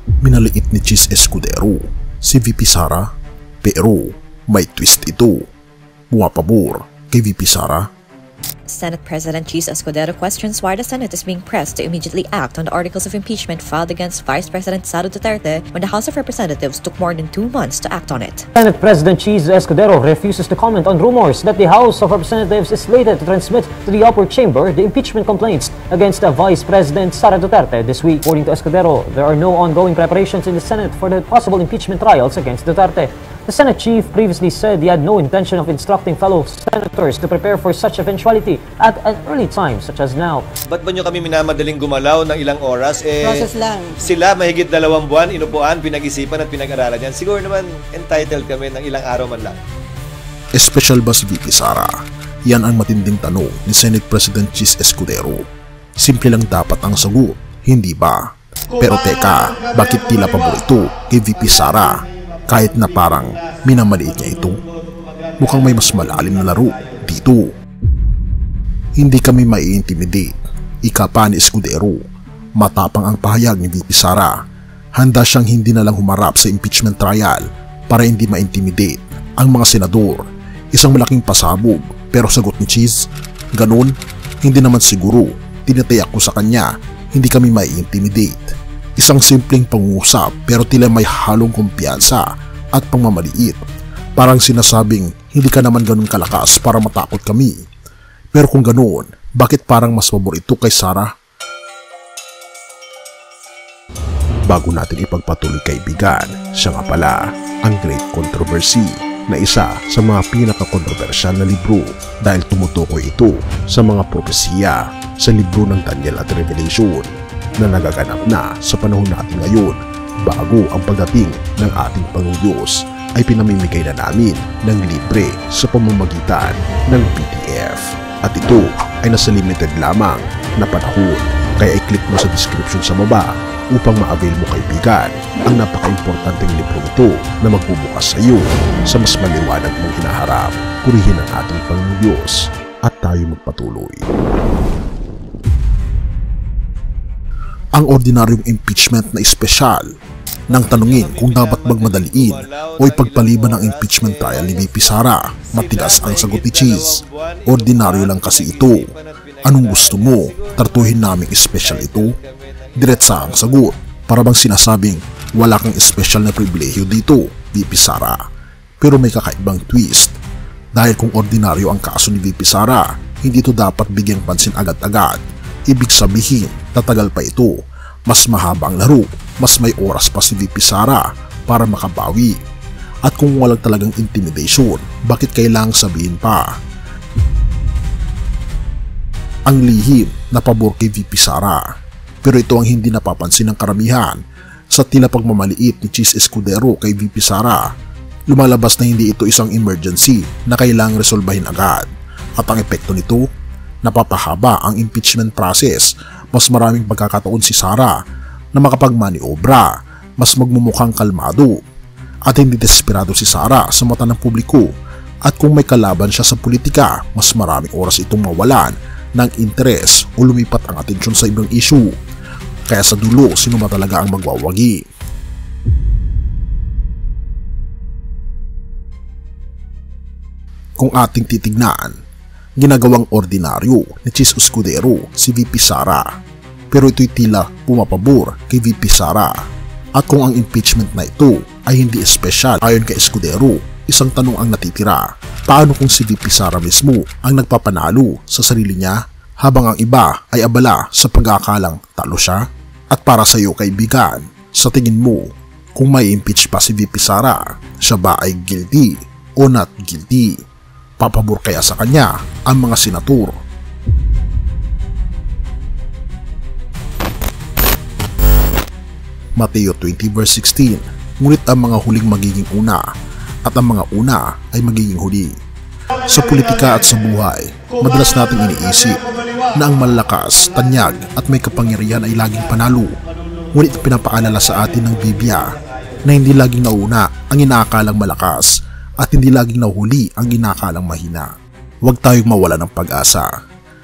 Minaliit ni Cheese Escudero si VP Sara, pero may twist ito. Pumapabor kay VP Sara. Senate President Cheese Escudero questions why the Senate is being pressed to immediately act on the articles of impeachment filed against Vice President Sara Duterte when the House of Representatives took more than 2 months to act on it. Senate President Cheese Escudero refuses to comment on rumors that the House of Representatives is slated to transmit to the upper chamber the impeachment complaints against Vice President Sara Duterte this week. According to Escudero, there are no ongoing preparations in the Senate for the possible impeachment trials against Duterte. The Senate chief previously said he had no intention of instructing fellow senators to prepare for such eventuality at an early time such as now. Ba't ba nyo kami minamadaling gumalaw ng ilang oras? Process lang. Sila mahigit 2 buwan, inupuan, pinag-isipan at pinag-aralan yan. Siguro naman entitled kami ng ilang araw man lang. Espesyal ba si VP Sara? Yan ang matinding tanong ni Senate President Cheese Escudero. Simple lang dapat ang sagot, hindi ba? Pero teka, bakit tila pabor ito kay VP Sara? Kahit na parang minamaliit niya ito. Mukhang may mas malalim na laro dito. Hindi kami mai-intimidate. Ika pa ni Escudero. Matapang ang pahayag ni VP Sara. Handa siyang hindi na lang humarap sa impeachment trial para hindi ma-intimidate ang mga senador. Isang malaking pasabog, pero sagot ni Cheese, ganun, hindi naman siguro. Tinatayak ko sa kanya, hindi kami mai-intimidate. Isang simpleng pangusap pero tila may halong kumpiyansa at pangmamaliit. Parang sinasabing hindi ka naman ganun kalakas para matakot kami. Pero kung ganun, bakit parang mas pabor ito kay Sara? Bago natin ipagpatuloy kaibigan, siya nga pala ang Great Controversy na isa sa mga pinaka-kontrobersyal na libro dahil tumutukoy ito sa mga propesiya sa libro ng Daniel at Revelation na nagaganap na sa panahon natin ngayon bago ang pagdating ng ating Panginoong Diyos ay pinamimigay na namin ng libre sa pamamagitan ng PDF. At ito ay nasa limited lamang na panahon, kaya i-click mo sa description sa baba upang ma-avail mo kaibigan ang napaka-importanteng libro ito na magbubukas sa iyo sa mas maliwanag mong hinaharap. Purihin ang ating Panginoong Diyos at tayo magpatuloy. Ang ordinaryong impeachment na espesyal nang tanungin kung dapat magmadaliin o ipagpaliban ang impeachment trial ni VP Sara. Matigas ang sagot ni Cheese. Ordinaryo lang kasi ito. Anong gusto mo? Tartuhin naming espesyal ito? Diretsa ang sagot. Para bang sinasabing wala kang espesyal na pribilehyo dito, VP Sara. Pero may kakaibang twist. Dahil kung ordinaryo ang kaso ni VP Sara, hindi ito dapat bigyang pansin agad-agad. Ibig sabihin, tatagal pa ito. Mas mahaba ang laro, mas may oras pa si VP Sara para makabawi. At kung walang talagang intimidation, bakit kailangang sabihin pa? Ang lihim na pabor kay VP Sara. Pero ito ang hindi napapansin ng karamihan sa tila pagmamaliit ni Cheese Escudero kay VP Sara. Lumalabas na hindi ito isang emergency na kailangang resolbahin agad. At ang epekto nito, napapahaba ang impeachment process. Mas maraming pagkakataon si Sara na makapagmaniobra, mas magmumukhang kalmado at hindi desperado si Sara sa mata ng publiko. At kung may kalaban siya sa politika, mas maraming oras itong mawalan ng interes o lumipat ang atensyon sa ibang issue. Kaya sa dulo, sino ba talaga ang magwawagi? Kung ating titignan, ginagawang ordinaryo ni Cheese Escudero si VP Sara, pero ito'y tila pumapabor kay VP Sara. At kung ang impeachment na ito ay hindi espesyal ayon kay Escudero, isang tanong ang natitira: paano kung si VP Sara mismo ang nagpapanalo sa sarili niya habang ang iba ay abala sa pag-aakalang talo siya? At para sa iyo kaibigan, sa tingin mo, kung may impeach pa si VP Sara, siya ba ay guilty o not guilty? Papabor kaya sa kanya ang mga senator? Mateo 20 verse 16, ngunit ang mga huling magiging una at ang mga una ay magiging huli. Sa politika at sa buhay, madalas nating iniisip na ang malakas, tanyag at may kapangyarihan ay laging panalo. Ngunit pinapaalala sa atin ng Biblia na hindi laging nauna ang inaakalang malakas at hindi laging nahuli ang inaakalang mahina. Huwag tayong mawala ng pag-asa.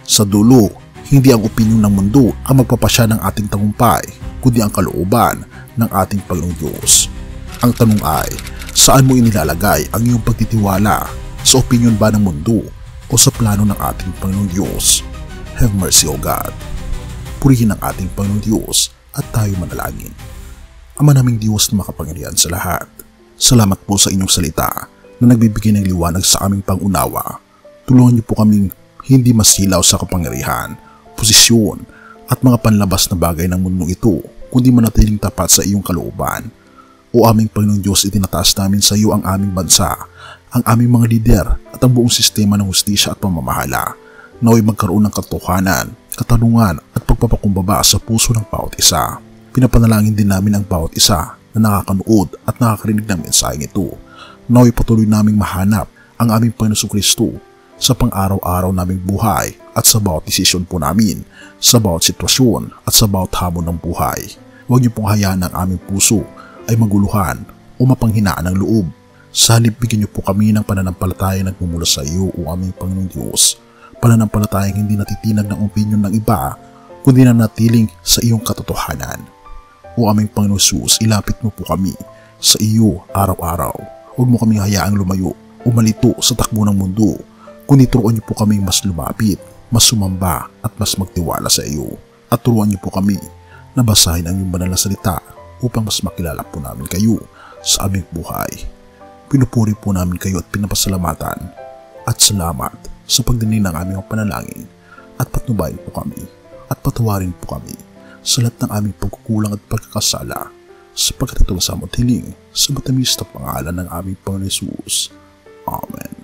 Sa dulo, hindi ang opinyon ng mundo ang magpapasya ng ating tagumpay, kundi ang kalooban ng ating Panginoong Diyos. Ang tanong ay, saan mo inilalagay ang iyong pagtitiwala? Sa opinyon ba ng mundo o sa plano ng ating Panginoong Diyos? Have mercy, O God. Purihin ang ating Panginoong Diyos at tayo manalangin. Ama naming Diyos na makapangyarihan sa lahat, salamat po sa inyong salita na nagbibigay ng liwanag sa aming pangunawa. Tulungan niyo po kaming hindi masilaw sa kapangyarihan, posisyon at mga panlabas na bagay ng mundong ito, kundi manatiling tapat sa iyong kalooban. O aming Panginoong Diyos, itinataas namin sa iyo ang aming bansa, ang aming mga lider at ang buong sistema ng hustisya at pamamahala. Naway magkaroon ng katotohanan, katanungan at pagpapakumbaba sa puso ng bawat isa. Pinapanalangin din namin ang bawat isa na nakakanood at nakakarinig ng mensaheng ito. Naway patuloy naming mahanap ang aming Panginoong Kristo sa pang-araw-araw naming buhay at sa bawat desisyon po namin, sa bawat sitwasyon at sa bawat hamon ng buhay. Huwag niyo pong hayaan ang aming puso ay maguluhan o mapanghinaan ng loob. Sa halip, bigyan niyo po kami ng pananampalatayang nagmumula sa iyo, o aming Panginoong Diyos. Pananampalatayang hindi natitinag ng opinyon ng iba, kundi nanatiling sa iyong katotohanan. O aming Panginoong Jesus, ilapit mo po kami sa iyo araw-araw. Huwag mo kaming hayaang lumayo o malito sa takbo ng mundo, kundi turuan niyo po kaming mas lumapit, mas sumamba at mas magtiwala sa iyo. At turuan niyo po kami na basahin ang iyong banal na salita upang mas makilala po namin kayo sa aming buhay. Pinupuri po namin kayo at pinapasalamatan at salamat sa pagdinig ng aming panalangin at patnubayan po kami at patawarin po kami sa lahat ng aming pagkukulang at pagkakasala, sapagkat ito ang samot hiling sa matamis na pangalan ng aming Panginoon Jesus. Amen.